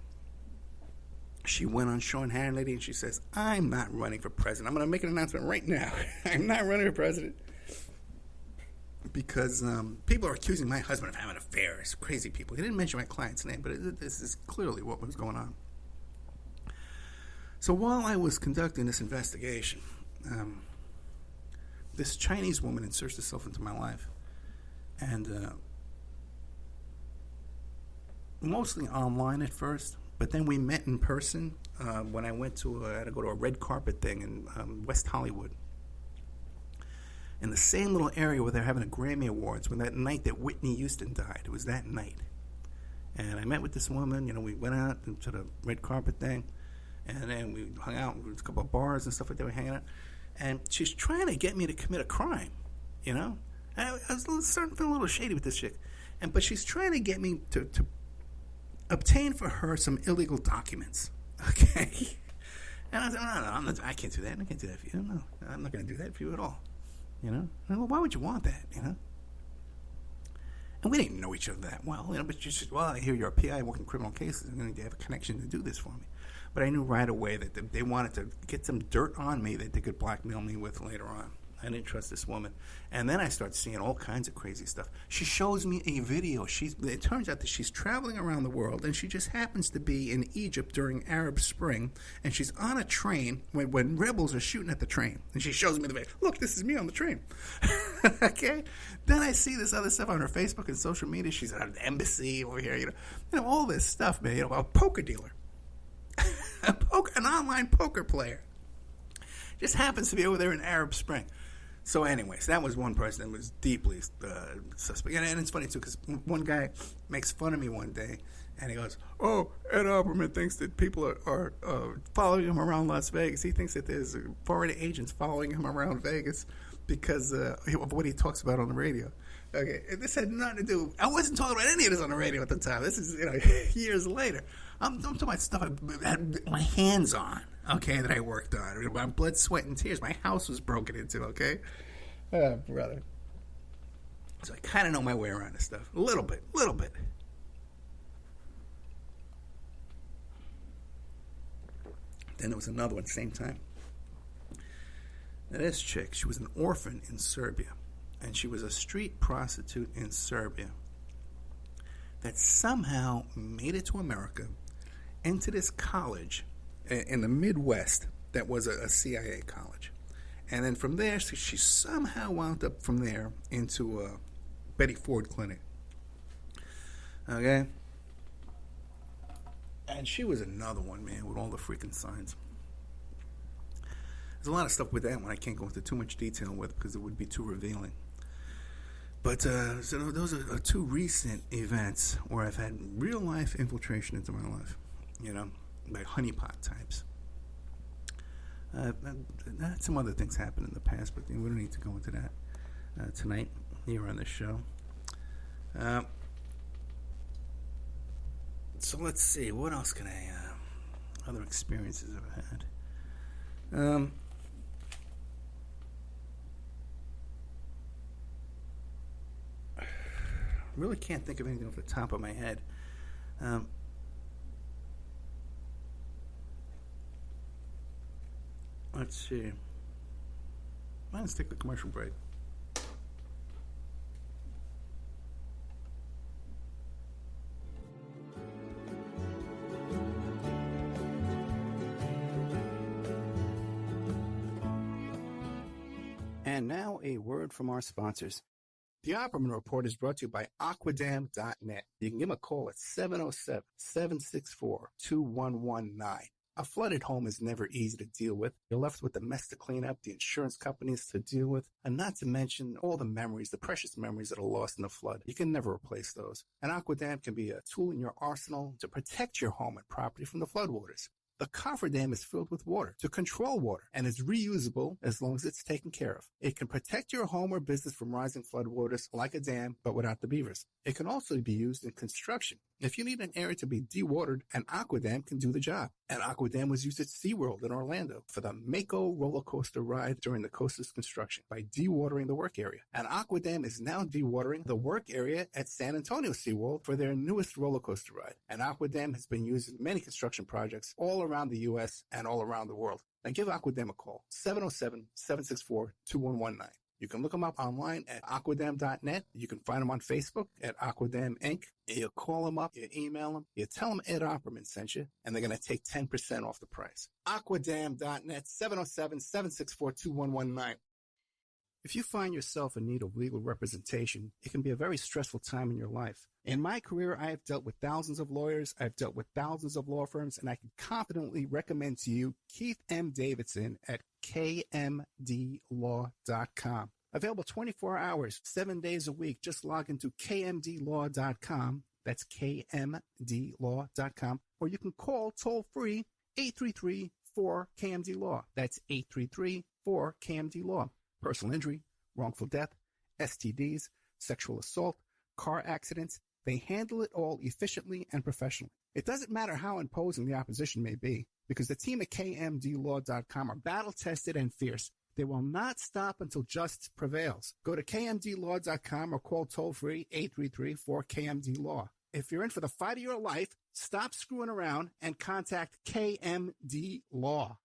She went on Sean Hannity and she says, I'm not running for president. I'm going to make an announcement right now. I'm not running for president because people are accusing my husband of having affairs. Crazy people. He didn't mention my client's name, but this is clearly what was going on. So while I was conducting this investigation, this Chinese woman inserts herself into my life, and mostly online at first, but then we met in person when I went to I had to go to a red carpet thing in West Hollywood, in the same little area where they're having a Grammy Awards, when that night that Whitney Houston died. It was that night, and I met with this woman. We went out to the red carpet thing, and then we hung out. There was a couple of bars and stuff like that. We hanging out. And she's trying to get me to commit a crime, I was starting to feel a little shady with this chick. But she's trying to get me to obtain for her some illegal documents, okay? And I said, no, I can't do that. I can't do that for you. No, I'm not going to do that for you at all, And, well, why would you want that, And we didn't know each other that well, but she said, well, I hear you're a PI working criminal cases, and they have a connection to do this for me. But I knew right away that they wanted to get some dirt on me that they could blackmail me with later on. I didn't trust this woman. And then I started seeing all kinds of crazy stuff. She shows me a video. It turns out that she's traveling around the world, and she just happens to be in Egypt during Arab Spring, and she's on a train when rebels are shooting at the train. And she shows me the video. Look, this is me on the train. Okay? Then I see this other stuff on her Facebook and social media. She's at an embassy over here, all this stuff, man. A poker dealer. An online poker player. Just happens to be over there in Arab Spring. So anyways, that was one person that was deeply suspect. And it's funny, too, because one guy makes fun of me one day, and he goes, oh, Ed Opperman thinks that people are following him around Las Vegas. He thinks that there's foreign agents following him around Vegas because of what he talks about on the radio. Okay, this had nothing to do. I wasn't talking about any of this on the radio at the time. This is years later. I'm talking about stuff I had my hands on. Okay, that I worked on. My blood, sweat, and tears. My house was broken into. Okay, brother. So I kind of know my way around this stuff a little bit. Then there was another one, same time. Now this chick, she was an orphan in Serbia. And she was a street prostitute in Serbia that somehow made it to America, into this college in the Midwest that was a CIA college. And then from there, she somehow wound up from there into a Betty Ford clinic. Okay? And she was another one, man, with all the freaking signs. There's a lot of stuff with that one I can't go into too much detail with because it would be too revealing. But so those are two recent events where I've had real-life infiltration into my life, like honeypot types. Some other things happened in the past, but we don't need to go into that tonight here on the show. So let's see, what else can I, other experiences I've had. Really can't think of anything off the top of my head. Let's see. Let's take the commercial break. And now a word from our sponsors. The Opperman Report is brought to you by Aquadam.net. You can give them a call at 707-764-2119. A flooded home is never easy to deal with. You're left with the mess to clean up, the insurance companies to deal with, and not to mention all the memories, the precious memories that are lost in the flood. You can never replace those. And Aquadam can be a tool in your arsenal to protect your home and property from the floodwaters. The cofferdam is filled with water to control water and is reusable as long as it's taken care of. It can protect your home or business from rising floodwaters like a dam, but without the beavers. It can also be used in construction. If you need an area to be dewatered, an Aquadam can do the job. An Aquadam was used at SeaWorld in Orlando for the Mako roller coaster ride during the coaster's construction by dewatering the work area. An Aquadam is now dewatering the work area at San Antonio SeaWorld for their newest roller coaster ride. An Aquadam has been used in many construction projects all around the U.S. and all around the world. Now give Aquadam a call, 707-764-2119. You can look them up online at aquadam.net. You can find them on Facebook at Aquadam Inc. You call them up, you email them, you tell them Ed Opperman sent you, and they're going to take 10% off the price. Aquadam.net, 707-764-2119. If you find yourself in need of legal representation, it can be a very stressful time in your life. In my career, I have dealt with thousands of lawyers, I've dealt with thousands of law firms, and I can confidently recommend to you Keith M. Davidson at kmdlaw.com. Available 24 hours, 7 days a week. Just log into kmdlaw.com. That's kmdlaw.com. Or you can call toll-free 833-4KMD-LAW. That's 833-4KMD-LAW. Personal injury, wrongful death, STDs, sexual assault, car accidents. They handle it all efficiently and professionally. It doesn't matter how imposing the opposition may be, because the team at kmdlaw.com are battle-tested and fierce. They will not stop until justice prevails. Go to kmdlaw.com or call toll-free 833-4KMD-LAW. If you're in for the fight of your life, stop screwing around and contact KMD Law.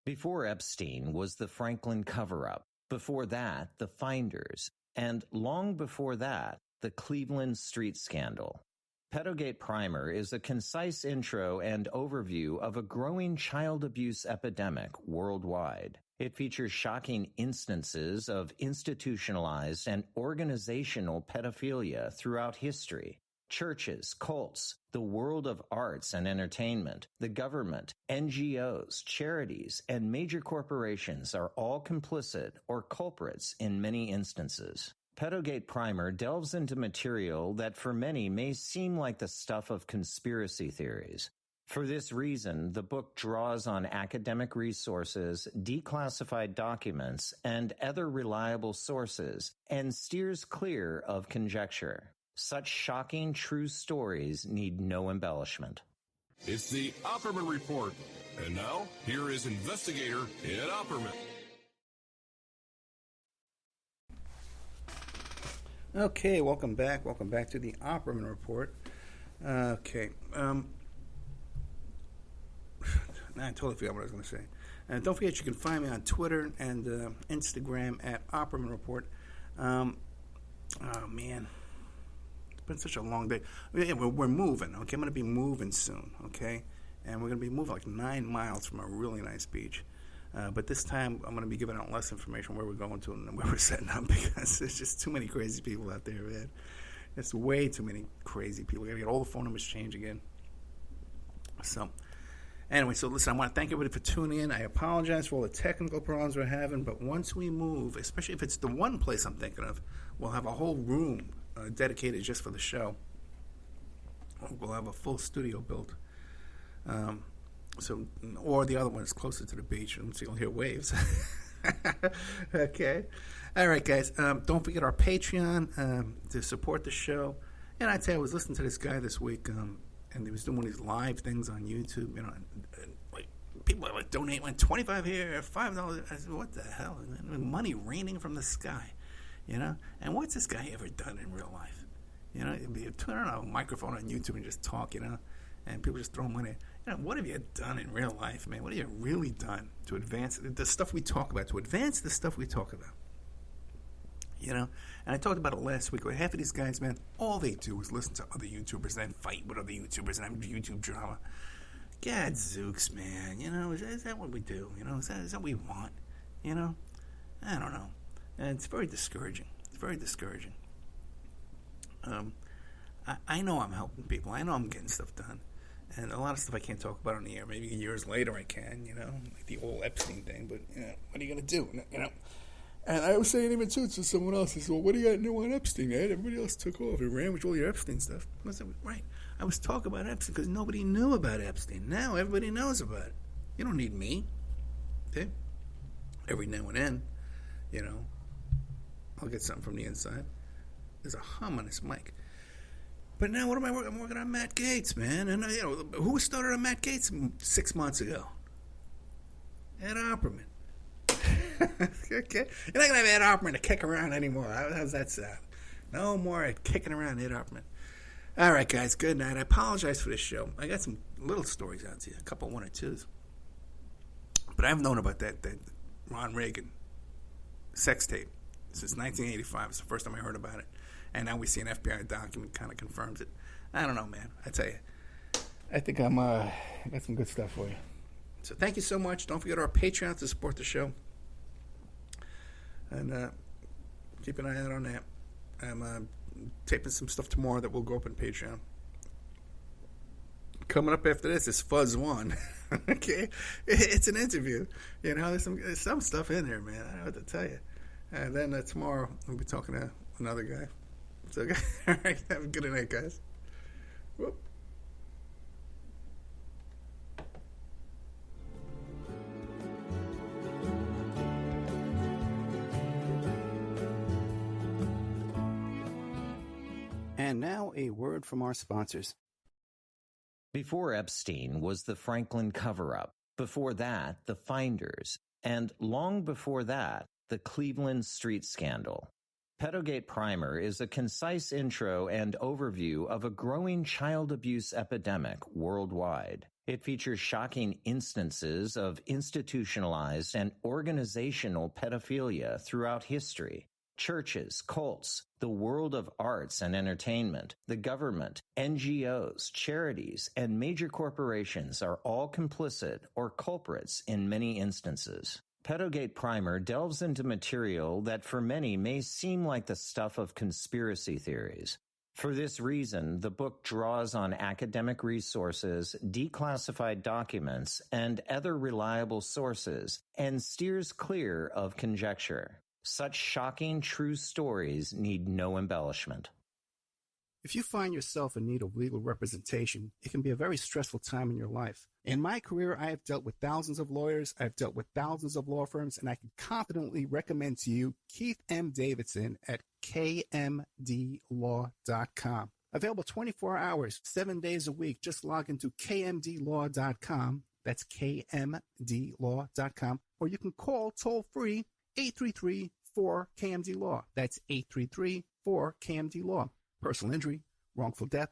Before Epstein was the Franklin cover-up. Before that, the Finders. And long before that, the Cleveland street scandal. Pedogate Primer is a concise intro and overview of a growing child abuse epidemic worldwide. It features shocking instances of institutionalized and organizational pedophilia throughout history. Churches, cults, the world of arts and entertainment, the government, NGOs, charities, and major corporations are all complicit or culprits in many instances. Pedogate Primer delves into material that for many may seem like the stuff of conspiracy theories. For this reason, the book draws on academic resources, declassified documents, and other reliable sources, and steers clear of conjecture. Such shocking true stories need no embellishment. It's the Opperman Report. And now, here is investigator Ed Opperman. Okay, welcome back. Welcome back to the Opperman Report. Okay. I totally forgot what I was going to say. Don't forget, you can find me on Twitter and Instagram at Opperman Report. Oh, man. It's been such a long day. Yeah, we're moving, okay? I'm going to be moving soon, okay? And we're going to be moving like 9 miles from a really nice beach. But this time, I'm going to be giving out less information where we're going to and where we're setting up, because there's just too many crazy people out there, man. It's way too many crazy people. We're going to get all the phone numbers changed again. So, anyway, so listen, I want to thank everybody for tuning in. I apologize for all the technical problems we're having, but once we move, especially if it's the one place I'm thinking of, we'll have a whole room dedicated just for the show. We'll have a full studio built. Or the other one is closer to the beach, and so you'll hear waves. Okay. All right, guys. Don't forget our Patreon to support the show. And I tell you, I was listening to this guy this week, and he was doing one of these live things on YouTube. You know, and like people are like donate $25 here, $5. I said, what the hell? Money raining from the sky, you know. And what's this guy ever done in real life? You know, you turn on a microphone on YouTube and just talk, you know, and people just throw money. You know, what have you done in real life, man? What have you really done to advance the stuff we talk about, to advance the stuff we talk about? You know, and I talked about it last week. Where half of these guys, man, all they do is listen to other YouTubers and then fight with other YouTubers and have YouTube drama. Gadzooks, man. You know, is that what we do? You know, is that what we want? You know, I don't know. And it's very discouraging. It's very discouraging. I know I'm helping people. I know I'm getting stuff done. And a lot of stuff I can't talk about on the air. Maybe years later I can, you know, like the old Epstein thing. But, you know, what are you going to do? You know? And I was saying even too to someone else, I said, well, what do you got new on Epstein, Ed? Everybody else took off. It ran with all your Epstein stuff. I said, right. I was talking about Epstein because nobody knew about Epstein. Now everybody knows about it. You don't need me. Okay? Every now and then, you know, I'll get something from the inside. There's a hum on this mic. But now what am I working? I'm working on Matt Gaetz, man. And, you know, who started on Matt Gaetz 6 months ago? Ed Opperman. Okay. You're not going to have Ed Opperman to kick around anymore. How's that sound? No more kicking around Ed Opperman. All right, guys. Good night. I apologize for this show. I got some little stories out to you, a couple one or twos. But I've known about that Ron Reagan sex tape since 1985. It's the first time I heard about it. And now we see an FBI document kind of confirms it. I don't know, man. I tell you, I think I got some good stuff for you. So thank you so much. Don't forget our Patreon to support the show. And keep an eye out on that. I'm taping some stuff tomorrow that will go up on Patreon. Coming up after this is Fuzz 1. Okay? It's an interview. You know, there's some stuff in there, man. I don't know what to tell you. And then tomorrow we'll be talking to another guy. So, all right, have a good night, guys. Whoop. And now a word from our sponsors. Before Epstein was the Franklin cover-up. Before that, the Finders. And long before that, the Cleveland Street Scandal. Pedogate Primer is a concise intro and overview of a growing child abuse epidemic worldwide. It features shocking instances of institutionalized and organizational pedophilia throughout history. Churches, cults, the world of arts and entertainment, the government, NGOs, charities, and major corporations are all complicit or culprits in many instances. Pedogate Primer delves into material that for many may seem like the stuff of conspiracy theories. For this reason, the book draws on academic resources, declassified documents, and other reliable sources, and steers clear of conjecture. Such shocking true stories need no embellishment. If you find yourself in need of legal representation, it can be a very stressful time in your life. In my career, I have dealt with thousands of lawyers, I've dealt with thousands of law firms, and I can confidently recommend to you Keith M. Davidson at kmdlaw.com. Available 24 hours, 7 days a week. Just log into kmdlaw.com. That's kmdlaw.com. Or you can call toll-free 833-4KMD-LAW. That's 833-4KMD-LAW. Personal injury, wrongful death,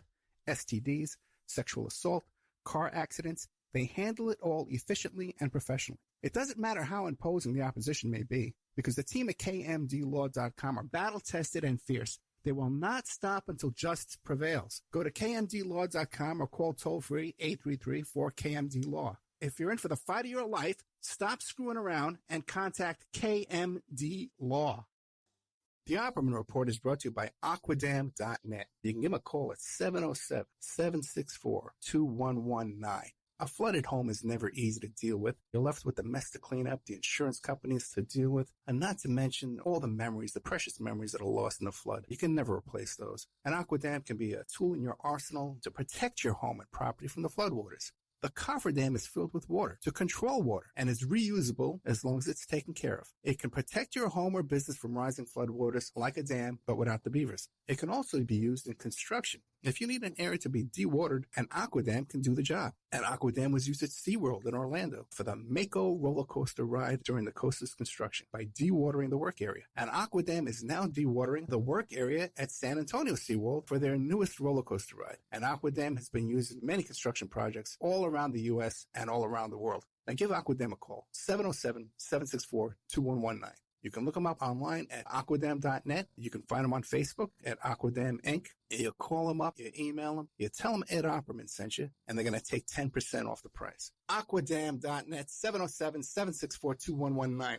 STDs, sexual assault, car accidents, they handle it all efficiently and professionally. It doesn't matter how imposing the opposition may be, because the team at KMDlaw.com are battle-tested and fierce. They will not stop until justice prevails. Go to KMDlaw.com or call toll-free 833-4KMD-LAW. If you're in for the fight of your life, stop screwing around and contact KMD Law. The Opperman Report is brought to you by Aquadam.net. You can give them a call at 707-764-2119. A flooded home is never easy to deal with. You're left with the mess to clean up, the insurance companies to deal with, and not to mention all the memories, the precious memories that are lost in the flood. You can never replace those. And Aquadam can be a tool in your arsenal to protect your home and property from the floodwaters. The cofferdam is filled with water to control water and is reusable as long as it's taken care of. It can protect your home or business from rising floodwaters like a dam, but without the beavers. It can also be used in construction. If you need an area to be dewatered, an Aquadam can do the job. An Aquadam was used at SeaWorld in Orlando for the Mako roller coaster ride during the coaster's construction by dewatering the work area. An Aquadam is now dewatering the work area at San Antonio SeaWorld for their newest roller coaster ride. An Aquadam has been used in many construction projects all around the U.S. and all around the world. Now give Aquadam a call, 707-764-2119. You can look them up online at aquadam.net. You can find them on Facebook at Aquadam Inc. You call them up, you email them, you tell them Ed Opperman sent you, and they're going to take 10% off the price. Aquadam.net, 707-764-2119.